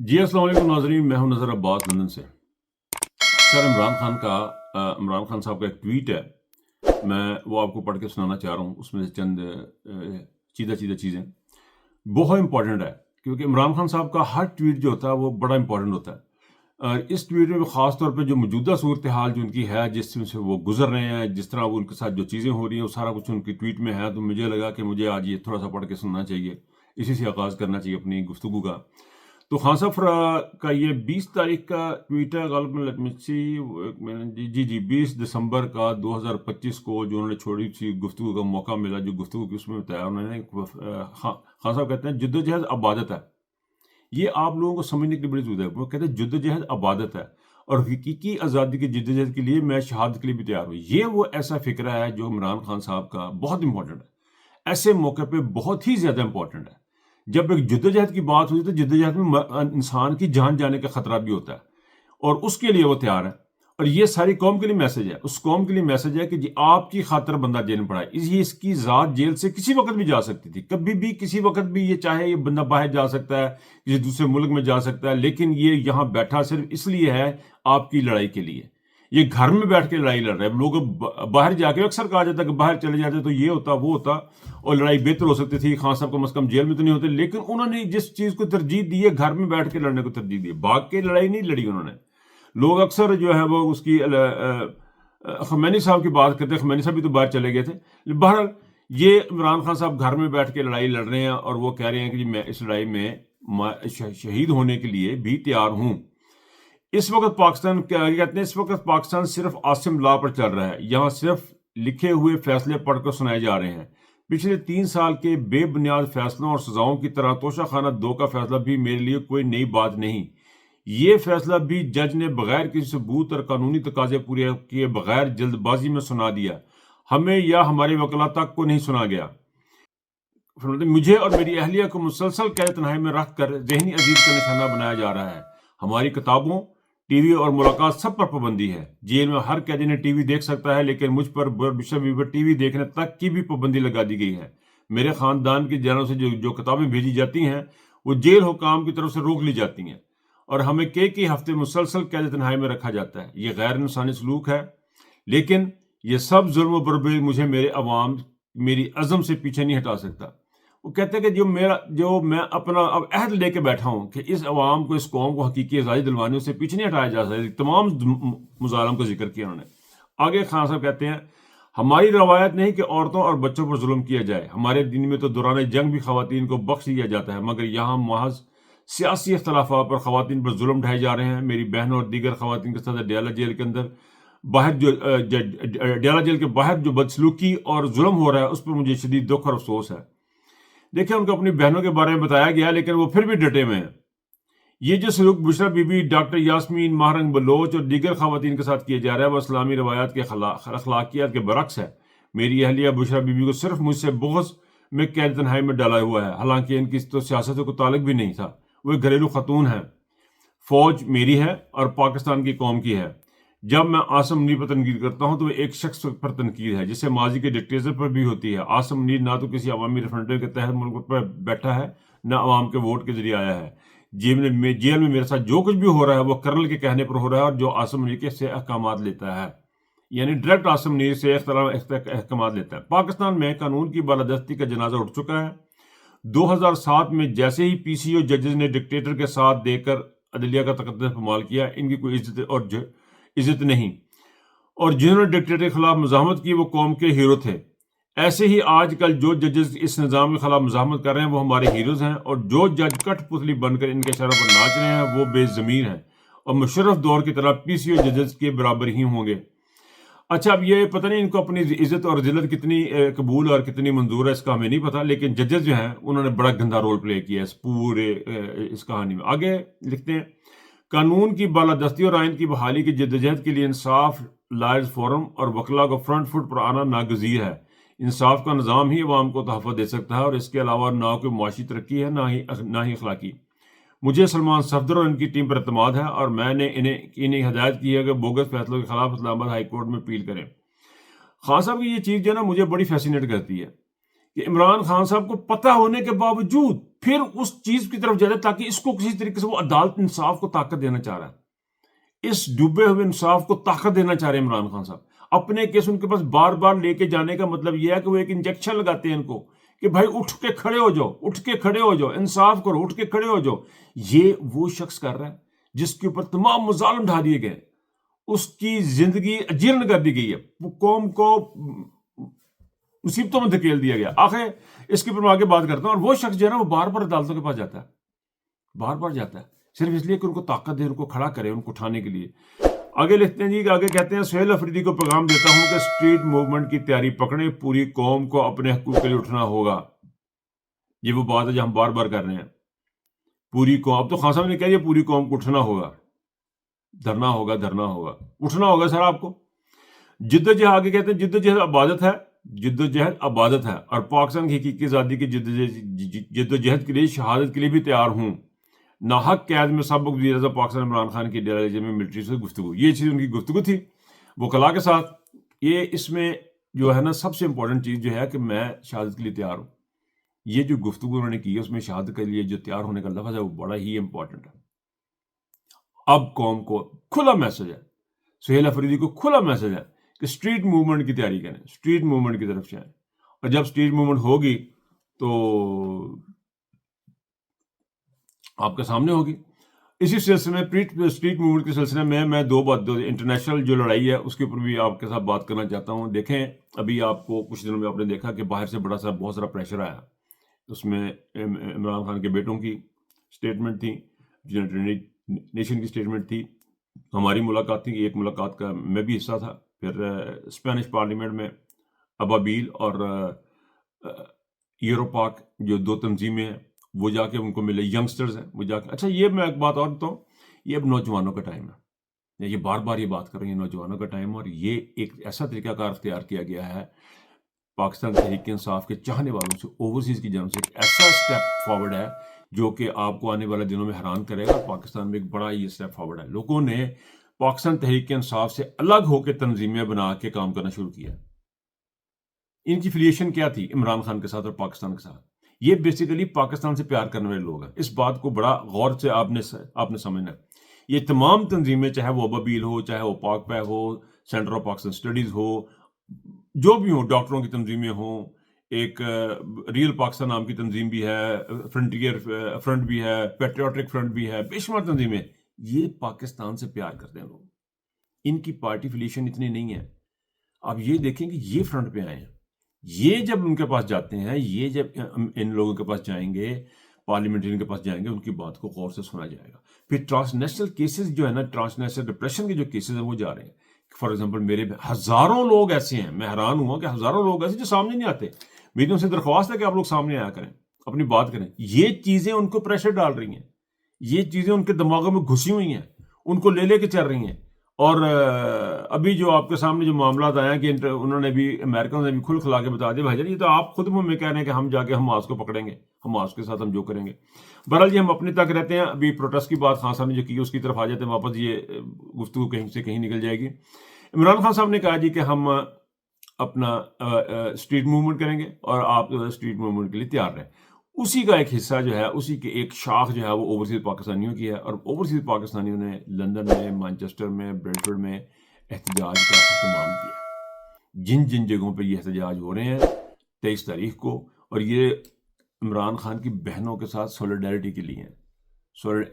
جی السلام علیکم ناظرین، میں ہوں نظر عباس لندن سے۔ سر عمران خان صاحب کا ایک ٹویٹ ہے، میں وہ آپ کو پڑھ کے سنانا چاہ رہا ہوں۔ اس میں سے چند چیزیں بہت امپورٹنٹ ہے، کیونکہ عمران خان صاحب کا ہر ٹویٹ جو ہوتا ہے وہ بڑا امپورٹنٹ ہوتا ہے۔ اور اس ٹویٹ میں خاص طور پہ جو موجودہ صورتحال جو ان کی ہے، جس سے وہ گزر رہے ہیں، جس طرح وہ ان کے ساتھ جو چیزیں ہو رہی ہیں، وہ سارا کچھ ان کی ٹویٹ میں ہے۔ تو مجھے لگا کہ مجھے آج یہ تھوڑا سا پڑھ کے سننا چاہیے، اسی سے آغاز کرنا چاہیے اپنی گفتگو کا۔ تو خان صاحب کا یہ 20 تاریخ کا ٹویٹ ہے، غالباً جی 20 دسمبر کا 2025 کو، جو انہوں نے چھوڑی تھی گفتگو کا موقع ملا، جو گفتگو کی اس میں بتایا انہوں نے۔ خان صاحب کہتے ہیں جدوجہد عبادت ہے۔ یہ آپ لوگوں کو سمجھنے کی بڑی ضرورت ہے۔ وہ کہتے ہیں جدوجہد عبادت ہے، اور حقیقی آزادی کی جدوجہد کے لیے میں شہادت کے لیے بھی تیار ہوں۔ یہ وہ ایسا فکرہ ہے جو عمران خان صاحب کا بہت امپورٹنٹ ہے، ایسے موقع پہ بہت ہی زیادہ امپورٹنٹ ہے۔ جب ایک جدوجہد کی بات ہوئی تو جدوجہد میں انسان کی جان جانے کا خطرہ بھی ہوتا ہے، اور اس کے لیے وہ تیار ہے۔ اور یہ ساری قوم کے لیے میسج ہے، اس قوم کے لیے میسج ہے کہ جی آپ کی خاطر بندہ جیل میں پڑا ہے۔ اس کی ذات جیل سے کسی وقت بھی جا سکتی تھی، کبھی بھی کسی وقت بھی یہ چاہے یہ بندہ باہر جا سکتا ہے، کسی دوسرے ملک میں جا سکتا ہے، لیکن یہ یہاں بیٹھا صرف اس لیے ہے آپ کی لڑائی کے لیے۔ یہ گھر میں بیٹھ کے لڑائی لڑ رہے ہیں لوگ۔ باہر جا کے اکثر کہا جاتا ہے کہ باہر چلے جاتے تو یہ ہوتا وہ ہوتا اور لڑائی بہتر ہو سکتی تھی، خان صاحب کم از کم جیل میں تو نہیں ہوتے۔ لیکن انہوں نے جس چیز کو ترجیح دی ہے، گھر میں بیٹھ کے لڑنے کو ترجیح دی ہے، بھاگ کے لڑائی نہیں لڑی انہوں نے۔ لوگ اکثر جو ہے وہ اس کی خمینی صاحب کی بات کرتے ہیں، خمینی صاحب بھی تو باہر چلے گئے تھے۔ بہرحال یہ عمران خان صاحب گھر میں بیٹھ کے لڑائی لڑ رہے ہیں، اور وہ کہہ رہے ہیں کہ جی میں اس لڑائی میں شہید ہونے کے لیے بھی تیار ہوں۔ اس وقت پاکستان کیا کہتے ہیں، اس وقت پاکستان صرف عاصم لا پر چل رہا ہے، یہاں صرف لکھے ہوئے فیصلے پڑھ کر سنائے جا رہے ہیں۔ پچھلے 3 سال کے بے بنیاد فیصلوں اور سزاؤں کی طرح توشہ خانہ 2 کا فیصلہ بھی میرے لیے کوئی نئی بات نہیں۔ یہ فیصلہ بھی جج نے بغیر کسی ثبوت اور قانونی تقاضے پورے کیے بغیر جلد بازی میں سنا دیا، ہمیں یا ہمارے وکلاء تک کو نہیں سنا گیا۔ مجھے اور میری اہلیہ کو مسلسل قید تنہائی میں رکھ کر ذہنی عذاب کا نشانہ بنایا جا رہا ہے۔ ہماری کتابوں، ٹی وی اور ملاقات سب پر پابندی ہے۔ جیل میں ہر قیدی نے ٹی وی دیکھ سکتا ہے، لیکن مجھ پر ٹی وی دیکھنے تک کی بھی پابندی لگا دی گئی ہے۔ میرے خاندان کی جانب سے جو کتابیں بھیجی جاتی ہیں وہ جیل حکام کی طرف سے روک لی جاتی ہیں، اور ہمیں کئی ہفتے مسلسل قید تنہائی میں رکھا جاتا ہے۔ یہ غیر انسانی سلوک ہے، لیکن یہ سب ظلم و بربری مجھے میری عزم سے پیچھے نہیں ہٹا سکتا۔ وہ کہتے ہیں کہ جو میں اپنا اب عہد لے کے بیٹھا ہوں کہ اس عوام کو، اس قوم کو حقیقی آزادی دلوانی، سے پیچھے نہیں ہٹایا جا سکتا۔ تمام مظالم کا ذکر کیا انہوں نے۔ آگے خان صاحب کہتے ہیں، ہماری روایت نہیں کہ عورتوں اور بچوں پر ظلم کیا جائے۔ ہمارے دین میں تو دوران جنگ بھی خواتین کو بخش دیا جاتا ہے، مگر یہاں محض سیاسی اختلافات پر خواتین پر ظلم ڈھائے جا رہے ہیں۔ میری بہنوں اور دیگر خواتین کے ساتھ ڈیالہ جیل کے باہر جو بدسلوکی اور ظلم ہو رہا ہے، اس پر مجھے شدید دکھ اور افسوس ہے۔ دیکھیں، ان کو اپنی بہنوں کے بارے میں بتایا گیا، لیکن وہ پھر بھی ڈٹے ہوئے ہیں۔ یہ جو سلوک بشرا بی بی، ڈاکٹر یاسمین ماہرنگ بلوچ اور دیگر خواتین کے ساتھ کیا جا رہا ہے، وہ اسلامی روایات کے اخلاقیات کے برعکس ہے۔ میری اہلیہ بشرا بی بی کو صرف مجھ سے بغض میں قید تنہائی میں ڈالا ہوا ہے، حالانکہ ان کی تو سیاست کو تعلق بھی نہیں تھا۔ وہ ایک گھریلو خاتون ہے۔ فوج میری ہے اور پاکستان کی قوم کی ہے۔ جب میں عاصم منیر پر تنقید کرتا ہوں تو وہ ایک شخص پر تنقید ہے، جسے ماضی کے ڈکٹیٹر پر بھی ہوتی ہے۔ عاصم منیر نہ تو کسی عوامی ریفرنڈم کے تحت ملک پر بیٹھا ہے، نہ عوام کے ووٹ کے ذریعے آیا ہے۔ جیل میں میرے ساتھ جو کچھ بھی ہو رہا ہے وہ کرنل کے کہنے پر ہو رہا ہے، اور جو عاصم منیر سے احکامات لیتا ہے، یعنی ڈائریکٹ عاصم منیر سے احکامات لیتا ہے۔ پاکستان میں قانون کی بالادستی کا جنازہ اٹھ چکا ہے۔ 2007 میں جیسے ہی پی سی او ججز نے ڈکٹیٹر کے ساتھ دے کر عدلیہ کا تقدس پامال کیا، ان کی کوئی عزت نہیں، اور جنہوں نے ڈکٹیٹر کے خلاف مزاحمت کی وہ قوم کے ہیرو تھے۔ ایسے ہی آج کل جو ججز اس نظام کے خلاف مزاحمت کر رہے ہیں وہ ہمارے ہیروز ہیں، اور جو جج کٹ پتلی بن کر ان کے شرف پر ناچ رہے ہیں وہ بے ضمیر ہیں، اور مشرف دور کی طرح پی سی او ججز کے برابر ہی ہوں گے۔ اچھا، اب یہ پتہ نہیں ان کو اپنی عزت اور ذلت کتنی قبول اور کتنی منظور ہے، اس کا ہمیں نہیں پتہ، لیکن ججز جو ہیں انہوں نے بڑا گندا رول پلے کیا اس پورے اس کہانی میں۔ آگے لکھتے ہیں، قانون کی بالادستی اور آئین کی بحالی کی جدوجہد کے لیے انصاف لائرز فورم اور وکلاء کو فرنٹ فٹ پر آنا ناگزیر ہے۔ انصاف کا نظام ہی عوام کو تحفظ دے سکتا ہے، اور اس کے علاوہ نہ کوئی معاشی ترقی ہے، نہ ہی اخلاقی۔ مجھے سلمان صفدر اور ان کی ٹیم پر اعتماد ہے، اور میں نے انہیں ہدایت کی ہے کہ بوگس فیصلوں کے خلاف اسلام آباد ہائی کورٹ میں اپیل کریں۔ خان صاحب کی یہ چیز جو ہے نا مجھے بڑی فیسینیٹ کرتی ہے کہ عمران خان صاحب کو پتہ ہونے کے باوجود پھر اس چیز کی طرف جاتا ہے تاکہ اس کو کسی طریقے سے وہ عدالت انصاف کو طاقت دینا چاہ رہا ہے، اس ڈوبے ہوئے انصاف کو طاقت دینا چاہ رہے ہیں عمران خان صاحب. اپنے کیس ان کے پاس بار بار لے کے جانے کا مطلب یہ ہے کہ وہ ایک انجیکشن لگاتے ہیں ان کو کہ بھائی اٹھ کے کھڑے ہو جاؤ، اٹھ کے کھڑے ہو جاؤ، انصاف کرو، اٹھ کے کھڑے ہو جاؤ. یہ وہ شخص کر رہا ہے جس کے اوپر تمام مظالم ڈھا دیے گئے، اس کی زندگی اجیرن کر دی گئی ہے، وہ قوم کو مصیبتوں میں دھکیل دیا گیا. آخر اس کے اوپر میں آگے بات کرتا ہوں. اور وہ شخص جو ہے نا وہ بار بار عدالتوں کے پاس جاتا ہے، بار بار جاتا ہے صرف اس لیے کہ ان کو طاقت دے، ان کو کھڑا کرے، ان کو اٹھانے کے لیے. آگے لکھتے ہیں جی کہ آگے کہتے ہیں سہیل افریدی کو پیغام دیتا ہوں کہ اسٹریٹ موومنٹ کی تیاری پکڑیں، پوری قوم کو اپنے حقوق کے لیے اٹھنا ہوگا. یہ وہ بات ہے جو ہم بار بار کر رہے ہیں. پوری قوم، اب تو خان صاحب نے کہا یہ پوری قوم کو اٹھنا ہوگا، دھرنا ہوگا، دھرنا ہوگا، اٹھنا ہوگا سر آپ کو. جد و جہد، آگے کہتے ہیں جد و جہد عبادت ہے، جد و جہد عبادت ہے، اور پاکستان کی حقیقی آزادی کی جد و جہد کے لیے، شہادت کے لیے بھی تیار ہوں. ناحق قید میں سابق وزیر اعظم پاکستان عمران خان کی ڈیرہ غازی میں ملٹری سے گفتگو. یہ چیز ان کی گفتگو تھی وکلاء کے ساتھ. یہ اس میں جو ہے نا سب سے امپورٹنٹ چیز جو ہے کہ میں شہادت کے لیے تیار ہوں. یہ جو گفتگو انہوں نے کی ہے اس میں شہادت کے لیے جو تیار ہونے کا لفظ ہے وہ بڑا ہی امپورٹنٹ ہے. اب قوم کو کھلا میسج ہے، سہیل افریدی کو کھلا میسج ہے کہ اسٹریٹ موومنٹ کی تیاری کریں، اسٹریٹ موومنٹ کی طرف جائیں. اور جب اسٹریٹ موومنٹ ہوگی تو آپ کے سامنے ہوگی. اسی سلسلے میں اسٹریٹ موومنٹ کے سلسلے میں دو انٹرنیشنل جو لڑائی ہے اس کے اوپر بھی آپ کے ساتھ بات کرنا چاہتا ہوں. دیکھیں ابھی آپ کو کچھ دنوں میں آپ نے دیکھا کہ باہر سے بہت سارا پریشر آیا. اس میں عمران خان کے بیٹوں کی اسٹیٹمنٹ تھی، یونائیٹڈ نیشن کی اسٹیٹمنٹ تھی، ہماری ملاقات تھی. ایک ملاقات کا میں بھی حصہ تھا. پھر اسپینش پارلیمنٹ میں ابابیل اور یوروپاک جو دو تنظیمیں ہیں وہ جا کے ان کو ملے، ینگسٹرز ہیں وہ جا کے. اچھا یہ میں ایک بات اور بتاؤں، یہ اب نوجوانوں کا ٹائم ہے. یہ بار بار یہ بات کر رہے ہیں نوجوانوں کا ٹائم، اور یہ ایک ایسا طریقہ کار اختیار کیا گیا ہے پاکستان تحریک انصاف کے چاہنے والوں سے، اوورسیز کی جانب سے ایک ایسا اسٹیپ فارورڈ ہے جو کہ آپ کو آنے والے دنوں میں حیران کرے گا. پاکستان میں ایک بڑا یہ اسٹیپ فارورڈ ہے. لوگوں نے پاکستان تحریک انصاف سے الگ ہو کے تنظیمیں بنا کے کام کرنا شروع کیا. ان کی فیلیشن کیا تھی عمران خان کے ساتھ اور پاکستان کے ساتھ؟ یہ بیسیکلی پاکستان سے پیار کرنے والے لوگ ہیں. اس بات کو بڑا غور سے آپ نے سمجھنا ہے. یہ تمام تنظیمیں، چاہے وہ ابابیل ہو، چاہے وہ پاک پہ ہو، سینٹر آف پاکستان اسٹڈیز ہو، جو بھی ہوں، ڈاکٹروں کی تنظیمیں ہوں، ایک ریئل پاکستان نام کی تنظیم بھی ہے، فرنٹیئر فرنٹ بھی ہے، پیٹریوٹک فرنٹ بھی ہے، بے شمار تنظیمیں. یہ پاکستان سے پیار کرتے ہیں لوگ. ان کی پارٹی فیلیشن اتنی نہیں ہے. آپ یہ دیکھیں کہ یہ فرنٹ پہ آئے ہیں. یہ جب ان کے پاس جاتے ہیں، یہ جب ان لوگوں کے پاس جائیں گے، پارلیمنٹرین کے پاس جائیں گے، ان کی بات کو غور سے سنا جائے گا. پھر ٹرانسنیشنل کیسز جو ہے نا، ٹرانسنیشنل ڈپریشن کے جو کیسز ہیں وہ جا رہے ہیں. فار ایگزامپل میرے ہزاروں لوگ ایسے ہیں، میں حیران ہوا کہ ہزاروں لوگ ایسے جو سامنے نہیں آتے. میری ان سے درخواست ہے کہ آپ لوگ سامنے آیا کریں، اپنی بات کریں. یہ چیزیں ان کو پریشر ڈال رہی ہیں، یہ چیزیں ان کے دماغوں میں گھسی ہوئی ہیں، ان کو لے کے چل رہی ہیں. اور ابھی جو آپ کے سامنے جو معاملات آئے ہیں کہ انہوں نے بھی، امریکن نے بھی کھل کھلا کے بتا دیا بھائی جان یہ تو آپ خود منہ میں کہہ رہے ہیں کہ ہم جا کے حماس کو پکڑیں گے، حماس کے ساتھ ہم جو کریں گے. بہرحال جی ہم اپنے تک رہتے ہیں. ابھی پروٹیسٹ کی بات خان صاحب نے جو کی اس کی طرف آ جاتے ہیں واپس. یہ گفتگو کہیں سے کہیں نکل جائے گی. عمران خان صاحب نے کہا جی کہ ہم اپنا اسٹریٹ موومنٹ کریں گے اور آپ اسٹریٹ موومنٹ کے لیے تیار رہیں. اسی کا ایک حصہ جو ہے، اسی کی ایک شاخ جو ہے وہ اوورسیز پاکستانیوں کی ہے. اور اوورسیز پاکستانیوں نے لندن میں، مانچسٹر میں، بریڈفورڈ میں احتجاج کا اہتمام کیا. جن جن جگہوں پہ یہ احتجاج ہو رہے ہیں 23 تاریخ کو، اور یہ عمران خان کی بہنوں کے ساتھ سولیڈیرٹی کے لیے ہیں،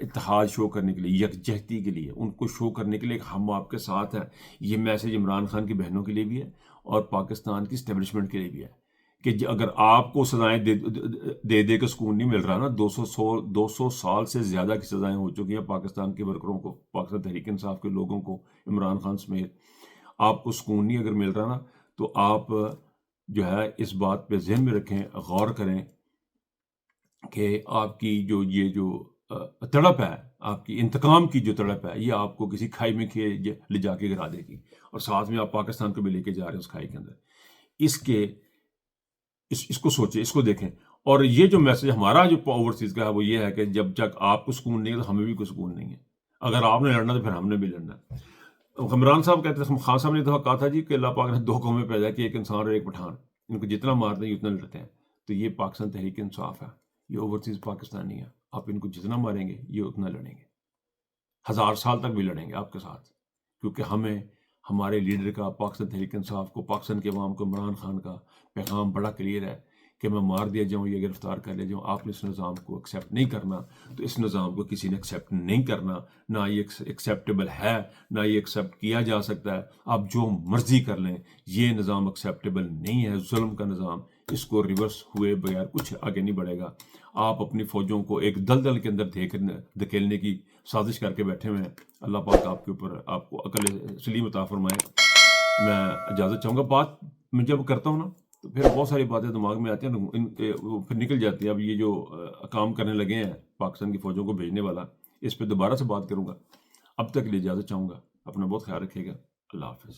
اتحاد شو کرنے کے لیے، یکجہتی کے لیے، ان کو شو کرنے کے لیے کہ ہم آپ کے ساتھ ہیں. یہ میسج عمران خان کی بہنوں کے لیے بھی ہے اور پاکستان کی اسٹیبلشمنٹ کے لیے بھی ہے کہ اگر آپ کو سزائیں دے کے سکون نہیں مل رہا نا، 200 سال سے زیادہ کی سزائیں ہو چکی ہیں پاکستان کے ورکروں کو، پاکستان تحریک انصاف کے لوگوں کو، عمران خان سمیت. آپ کو سکون نہیں اگر مل رہا نا، تو آپ جو ہے اس بات پہ ذہن میں رکھیں، غور کریں کہ آپ کی یہ جو تڑپ ہے، آپ کی انتقام کی جو تڑپ ہے، یہ آپ کو کسی کھائی میں لے جا کے گرا دے گی. اور ساتھ میں آپ پاکستان کو بھی لے کے جا رہے ہیں اس کھائی کے اندر. اس کو سوچیں، اس کو دیکھیں. اور یہ جو میسج ہمارا جو اوورسیز کا ہے وہ یہ ہے کہ جب تک آپ کو سکون نہیں ہے تو ہمیں بھی کوئی سکون نہیں ہے. اگر آپ نے لڑنا تو پھر ہم نے بھی لڑنا ہے. عمران صاحب کہتے ہیں، خان صاحب نے تو کہا تھا جی کہ اللہ پاک نے 2 قومیں پیدا کی، ایک انسان اور ایک پٹھان. ان کو جتنا مارتے ہیں اتنا لڑتے ہیں. تو یہ پاکستان تحریک انصاف ہے، یہ اوورسیز پاکستانی ہیں، آپ ان کو جتنا ماریں گے یہ اتنا لڑیں گے، 1000 سال تک بھی لڑیں گے آپ کے ساتھ، کیونکہ ہمیں ہمارے لیڈر کا، پاکستان تحریک انصاف کو، پاکستان کے عوام کو، عمران خان کا پیغام بڑا کلیئر ہے کہ میں مار دیا جاؤں یا گرفتار کر لیا جاؤں، آپ نے اس نظام کو ایکسیپٹ نہیں کرنا، تو اس نظام کو کسی نے ایکسیپٹ نہیں کرنا، نہ یہ ایکسیپٹیبل ہے، نہ یہ ایکسیپٹ کیا جا سکتا ہے، آپ جو مرضی کر لیں، یہ نظام ایکسیپٹیبل نہیں ہے، ظلم کا نظام، اس کو ریورس ہوئے بغیر کچھ آگے نہیں بڑھے گا۔ آپ اپنی فوجوں کو ایک دلدل کے اندر دھکیلنے کی سازش کر کے بیٹھے ہوئے ہیں، اللہ پاک آپ کے اوپر آپ کو عقل سلیم عطا فرمائے۔ میں اجازت چاہوں گا، بات میں جب کرتا ہوں نا تو پھر بہت ساری باتیں دماغ میں آتی ہیں، وہ پھر نکل جاتی ہیں۔ اب یہ جو کام کرنے لگے ہیں پاکستان کی فوجوں کو بھیجنے والا، اس پہ دوبارہ سے بات کروں گا۔ اب تک کے لیے اجازت چاہوں گا، اپنا بہت خیال رکھیے گا، اللہ حافظ۔